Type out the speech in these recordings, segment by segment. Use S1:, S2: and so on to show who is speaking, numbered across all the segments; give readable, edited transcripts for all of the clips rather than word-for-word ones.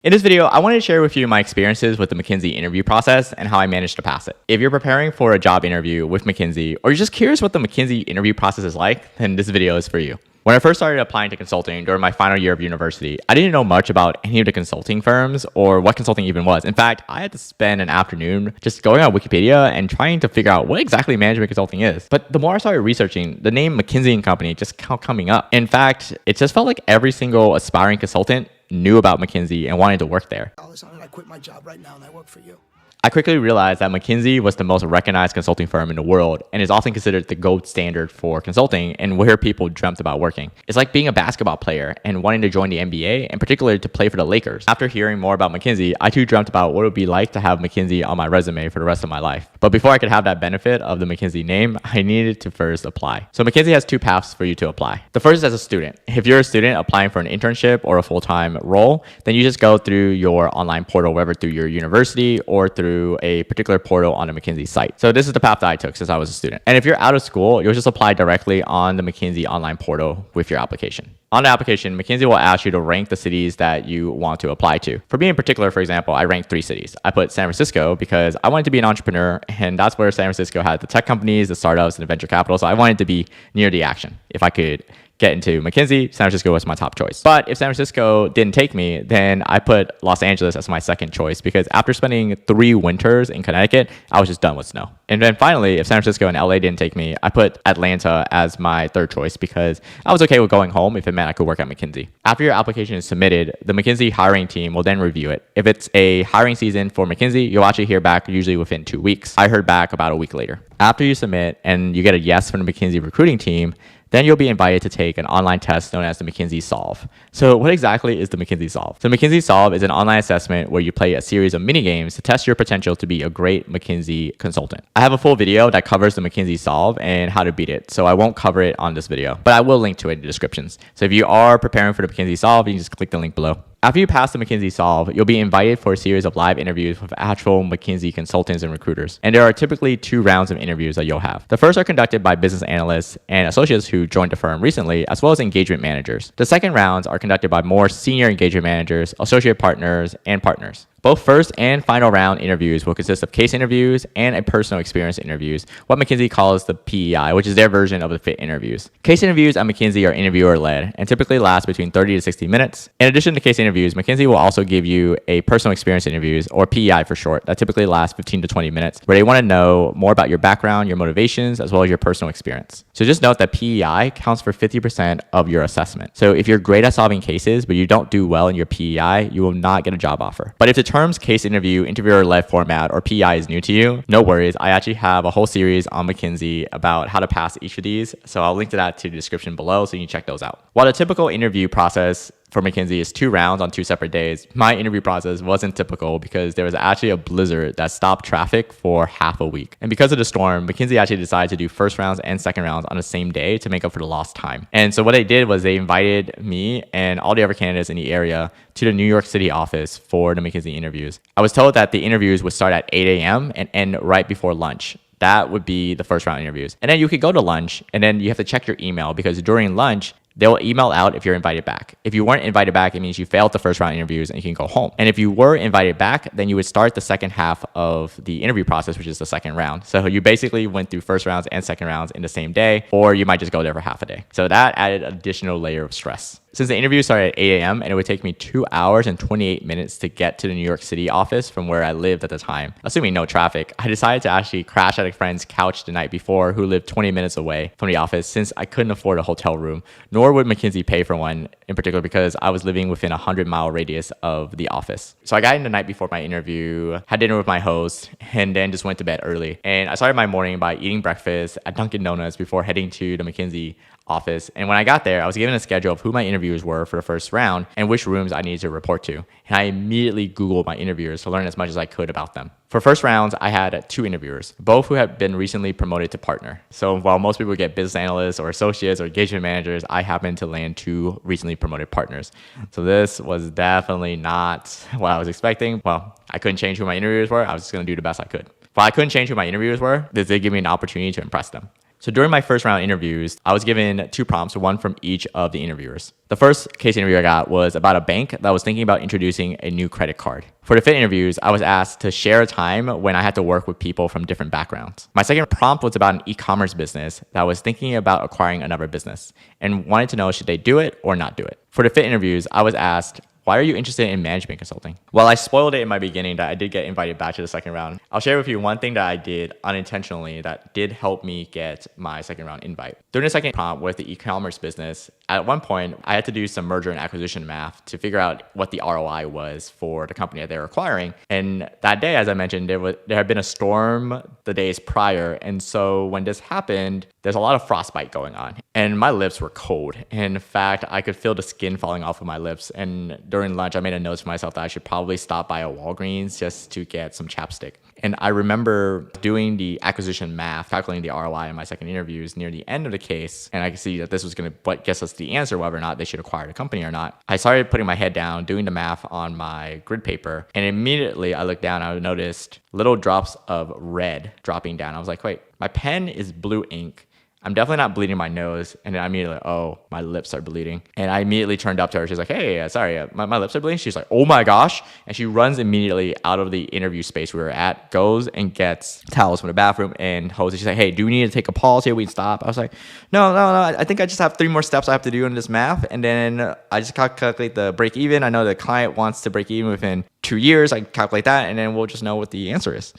S1: In this video, I wanted to share with you my experiences with the McKinsey interview process and how I managed to pass it. If you're preparing for a job interview with McKinsey, or you're just curious what the McKinsey interview process is like, then this video is for you. When I first started applying to consulting during my final year of university, I didn't know much about any of the consulting firms or what consulting even was. In fact, I had to spend an afternoon just going on Wikipedia and trying to figure out what exactly management consulting is. But the more I started researching, the name McKinsey & Company just kept coming up. In fact, it just felt like every single aspiring consultant knew about McKinsey and wanted to work there.
S2: I quit my job right now and I work for you.
S1: I quickly realized that McKinsey was the most recognized consulting firm in the world and is often considered the gold standard for consulting and where people dreamt about working. It's like being a basketball player and wanting to join the NBA, and particularly to play for the Lakers. After hearing more about McKinsey, I too dreamt about what it would be like to have McKinsey on my resume for the rest of my life. But before I could have that benefit of the McKinsey name, I needed to first apply. So McKinsey has two paths for you to apply. The first is as a student. If you're a student applying for an internship or a full-time role, then you just go through your online portal, whether through your university or through a particular portal on the McKinsey site. So this is the path that I took since I was a student. And if you're out of school, you'll just apply directly on the McKinsey online portal with your application. On the application, McKinsey will ask you to rank the cities that you want to apply to. For me in particular, for example, I ranked 3 cities. I put San Francisco because I wanted to be an entrepreneur, and that's where San Francisco had the tech companies, the startups, and the venture capital. So I wanted to be near the action. If I could get into McKinsey, San Francisco was my top choice. But if San Francisco didn't take me, then I put Los Angeles as my second choice because after spending 3 winters in Connecticut, I was just done with snow. And then finally, if San Francisco and LA didn't take me, I put Atlanta as my third choice because I was okay with going home if it meant I could work at McKinsey. After your application is submitted, the McKinsey hiring team will then review it. If it's a hiring season for McKinsey, you'll actually hear back usually within 2 weeks. I heard back about a week later. After you submit and you get a yes from the McKinsey recruiting team, then you'll be invited to take an online test known as the McKinsey Solve. So what exactly is the McKinsey Solve? So McKinsey Solve is an online assessment where you play a series of mini games to test your potential to be a great McKinsey consultant. I have a full video that covers the McKinsey Solve and how to beat it, so I won't cover it on this video, but I will link to it in the descriptions. So if you are preparing for the McKinsey Solve, you can just click the link below. After you pass the McKinsey Solve, you'll be invited for a series of live interviews with actual McKinsey consultants and recruiters. And there are typically 2 rounds of interviews that you'll have. The first are conducted by business analysts and associates who joined the firm recently, as well as engagement managers. The second rounds are conducted by more senior engagement managers, associate partners, and partners. Both first and final round interviews will consist of case interviews and a personal experience interviews, what McKinsey calls the PEI, which is their version of the FIT interviews. Case interviews at McKinsey are interviewer-led and typically last between 30 to 60 minutes. In addition to case interviews, McKinsey will also give you a personal experience interviews, or PEI for short, that typically lasts 15 to 20 minutes, where they want to know more about your background, your motivations, as well as your personal experience. So just note that PEI counts for 50% of your assessment. So if you're great at solving cases, but you don't do well in your PEI, you will not get a job offer. But if the terms case interview, interviewer-led format, or PEI is new to you, no worries. I actually have a whole series on McKinsey about how to pass each of these. So I'll link to that to the description below so you can check those out. While the typical interview process for McKinsey is 2 rounds on 2 separate days, my interview process wasn't typical because there was actually a blizzard that stopped traffic for half a week. And because of the storm, McKinsey actually decided to do first rounds and second rounds on the same day to make up for the lost time. And so what they did was they invited me and all the other candidates in the area to the New York City office for the McKinsey interviews. I was told that the interviews would start at 8 a.m. and end right before lunch. That would be the first round interviews. And then you could go to lunch, and then you have to check your email because during lunch, they'll email out if you're invited back. If you weren't invited back, it means you failed the first round interviews and you can go home. And if you were invited back, then you would start the second half of the interview process, which is the second round. So you basically went through first rounds and second rounds in the same day, or you might just go there for half a day. So that added an additional layer of stress. Since the interview started at 8 a.m. and it would take me 2 hours and 28 minutes to get to the New York City office from where I lived at the time, assuming no traffic, I decided to actually crash at a friend's couch the night before who lived 20 minutes away from the office since I couldn't afford a hotel room, nor would McKinsey pay for one in particular because I was living within a 100-mile radius of the office. So I got in the night before my interview, had dinner with my host, and then just went to bed early. And I started my morning by eating breakfast at Dunkin' Donuts before heading to the McKinsey office. And when I got there, I was given a schedule of who my interviewers were for the first round and which rooms I needed to report to. And I immediately Googled my interviewers to learn as much as I could about them. For first rounds, I had 2 interviewers, both who had been recently promoted to partner. So while most people get business analysts or associates or engagement managers, I happened to land 2 recently promoted partners. So this was definitely not what I was expecting. Well, I couldn't change who my interviewers were. I was just going to do the best I could. While I couldn't change who my interviewers were, this did give me an opportunity to impress them. So during my first round interviews, I was given 2 prompts, one from each of the interviewers. The first case interview I got was about a bank that was thinking about introducing a new credit card. For the fit interviews, I was asked to share a time when I had to work with people from different backgrounds. My second prompt was about an e-commerce business that was thinking about acquiring another business and wanted to know should they do it or not do it. For the fit interviews, I was asked, why are you interested in management consulting? While I spoiled it in my beginning that I did get invited back to the second round, I'll share with you one thing that I did unintentionally that did help me get my second round invite. During the second prompt with the e-commerce business, at one point, I had to do some merger and acquisition math to figure out what the ROI was for the company that they were acquiring. And that day, as I mentioned, there had been a storm the days prior. And so when this happened, there's a lot of frostbite going on. And my lips were cold. In fact, I could feel the skin falling off of my lips. And during lunch, I made a note to myself that I should probably stop by a Walgreens just to get some chapstick. And I remember doing the acquisition math, calculating the ROI in my second interviews near the end of the case. And I could see that this was going to what gets us the answer, whether or not they should acquire the company or not. I started putting my head down, doing the math on my grid paper. And immediately I looked down, I noticed little drops of red dropping down. I was like, wait, my pen is blue ink. I'm definitely not bleeding my nose. And then I immediately, oh, my lips are bleeding. And I immediately turned up to her. She's like, hey, sorry, my lips are bleeding. She's like, oh my gosh. And she runs immediately out of the interview space we were at, goes and gets towels from the bathroom and hoses. She's like, hey, do we need to take a pause here? We can stop. I was like, no. I think I just have 3 more steps I have to do in this math. And then I just calculate the break even. I know the client wants to break even within 2 years. I calculate that and then we'll just know what the answer is.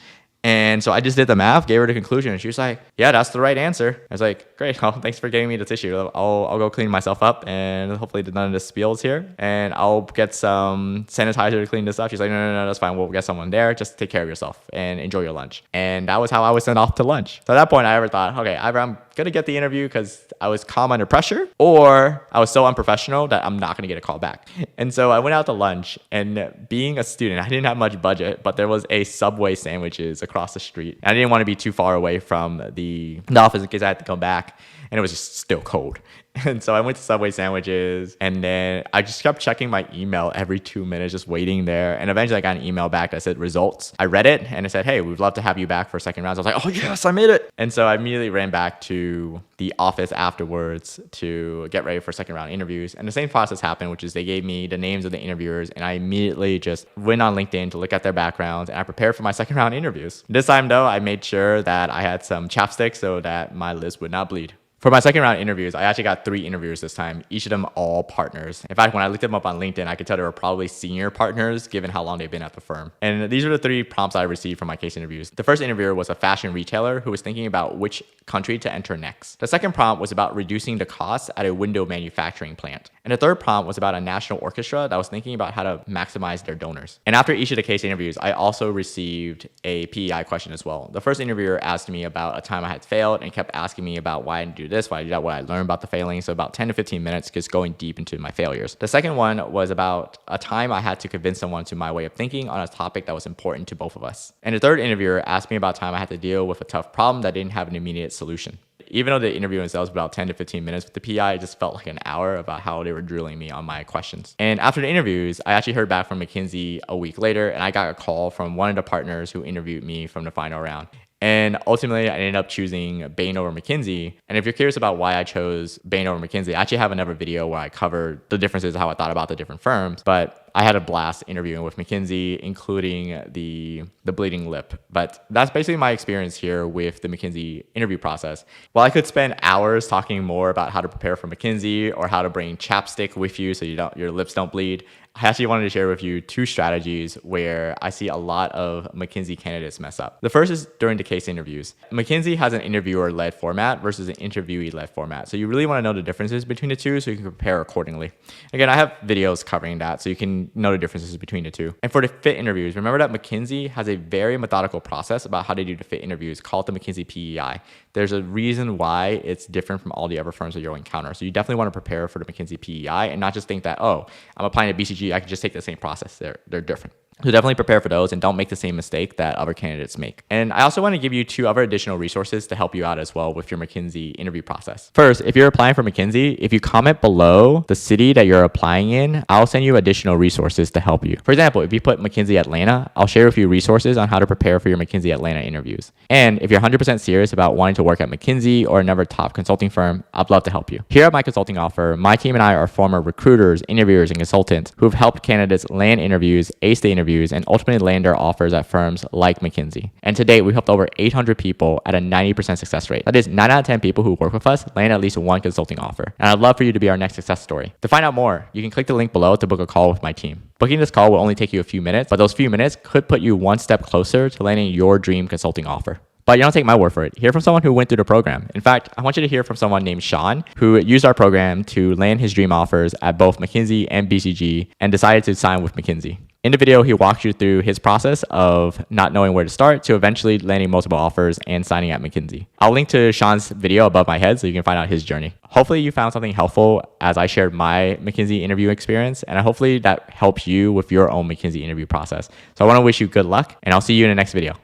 S1: And so I just did the math, gave her the conclusion, and she was like, yeah, that's the right answer. I was like, great, well, thanks for giving me the tissue. I'll go clean myself up, and hopefully none of this spills here. And I'll get some sanitizer to clean this up. She's like, no, that's fine. We'll get someone there. Just take care of yourself and enjoy your lunch. And that was how I was sent off to lunch. So at that point, I ever thought, okay, either I'm going to get the interview because I was calm under pressure, or I was so unprofessional that I'm not going to get a call back. And so I went out to lunch, and being a student, I didn't have much budget, but there was a Subway sandwiches across the street. I didn't want to be too far away from the office in case I had to come back, and it was just still cold. And so I went to Subway sandwiches, and then I just kept checking my email every 2 minutes, just waiting there. And eventually I got an email back that said results. I read it and it said, hey, we'd love to have you back for second round. So I was like, oh yes, I made it. And so I immediately ran back to the office afterwards to get ready for second round interviews. And the same process happened, which is they gave me the names of the interviewers, and I immediately just went on LinkedIn to look at their backgrounds, and I prepared for my second round interviews. This time though, I made sure that I had some chapstick so that my lips would not bleed. For my second round interviews, I actually got 3 interviewers this time, each of them all partners. In fact, when I looked them up on LinkedIn, I could tell they were probably senior partners given how long they've been at the firm. And these are the 3 prompts I received from my case interviews. The first interviewer was a fashion retailer who was thinking about which country to enter next. The second prompt was about reducing the costs at a window manufacturing plant. And the third prompt was about a national orchestra that was thinking about how to maximize their donors. And after each of the case interviews, I also received a PEI question as well. The first interviewer asked me about a time I had failed and kept asking me about why I didn't do this, why I did that, what I learned about the failing. So about 10 to 15 minutes just going deep into my failures. The second one was about a time I had to convince someone to my way of thinking on a topic that was important to both of us. And the third interviewer asked me about a time I had to deal with a tough problem that didn't have an immediate solution. Even though the interview itself was about 10 to 15 minutes with the PI, it just felt like an hour about how they were drilling me on my questions. And after the interviews, I actually heard back from McKinsey a week later, and I got a call from one of the partners who interviewed me from the final round. And ultimately, I ended up choosing Bain over McKinsey. And if you're curious about why I chose Bain over McKinsey, I actually have another video where I covered the differences of how I thought about the different firms. But I had a blast interviewing with McKinsey, including the bleeding lip. But that's basically my experience here with the McKinsey interview process. While I could spend hours talking more about how to prepare for McKinsey or how to bring chapstick with you so your lips don't bleed, I actually wanted to share with you 2 strategies where I see a lot of McKinsey candidates mess up. The first is during the case interviews. McKinsey has an interviewer-led format versus an interviewee-led format. So you really want to know the differences between the 2 so you can prepare accordingly. Again, I have videos covering that so you can know the differences between the 2. And for the fit interviews, remember that McKinsey has a very methodical process about how they do the fit interviews called the McKinsey PEI. There's a reason why it's different from all the other firms that you'll encounter. So you definitely want to prepare for the McKinsey PEI and not just think that, oh, I'm applying to BCG, I can just take the same process. They're different. So definitely prepare for those and don't make the same mistake that other candidates make. And I also want to give you 2 other additional resources to help you out as well with your McKinsey interview process. First, if you're applying for McKinsey, if you comment below the city that you're applying in, I'll send you additional resources to help you. For example, if you put McKinsey Atlanta, I'll share with you resources on how to prepare for your McKinsey Atlanta interviews. And if you're 100% serious about wanting to work at McKinsey or another top consulting firm, I'd love to help you. Here at My Consulting Offer, my team and I are former recruiters, interviewers, and consultants who've helped candidates land interviews, ace the interviews, and ultimately land their offers at firms like McKinsey. And to date, we've helped over 800 people at a 90% success rate. That is 9 out of 10 people who work with us land at least one consulting offer. And I'd love for you to be our next success story. To find out more, you can click the link below to book a call with my team. Booking this call will only take you a few minutes, but those few minutes could put you one step closer to landing your dream consulting offer. But you don't take my word for it. Hear from someone who went through the program. In fact, I want you to hear from someone named Sean, who used our program to land his dream offers at both McKinsey and BCG and decided to sign with McKinsey. In the video, he walks you through his process of not knowing where to start to eventually landing multiple offers and signing at McKinsey. I'll link to Sean's video above my head so you can find out his journey. Hopefully you found something helpful as I shared my McKinsey interview experience, and hopefully that helps you with your own McKinsey interview process. So I want to wish you good luck, and I'll see you in the next video.